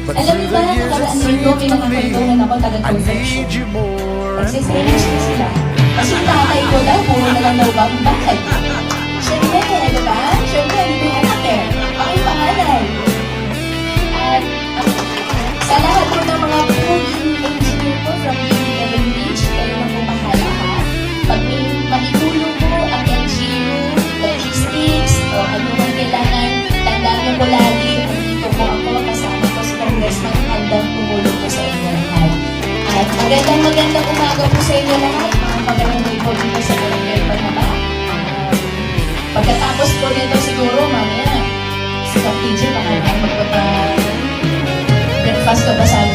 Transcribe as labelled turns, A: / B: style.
A: Alam mo ba, nakaraan nito, may nakakwentuhan ako taga-confession. Nagsiselos na sila. Kasi yung tatay ko daw, puro na lang daw bahay. Siyempre, di ba? Siyempre, hindi ko yung anak eh. Ako yung panganay. At sa lahat po ng mga food engineer po from Kevin Beach, kayo na po bahala ha. Pag may makitulong po ang LGU, logistics, o ano man kailangan, tandaan niyo po lagi, nandito po ako, kasama po sa congressman, handang tumulong po sa inyo lahat. At magandang umaga po sa inyo lahat, mga pag-anong po dito sa Barangay Panaba. Pagkatapos po nito siguro, mamaya, si Kap TJ, baka magpapa-breakfast ka ba sa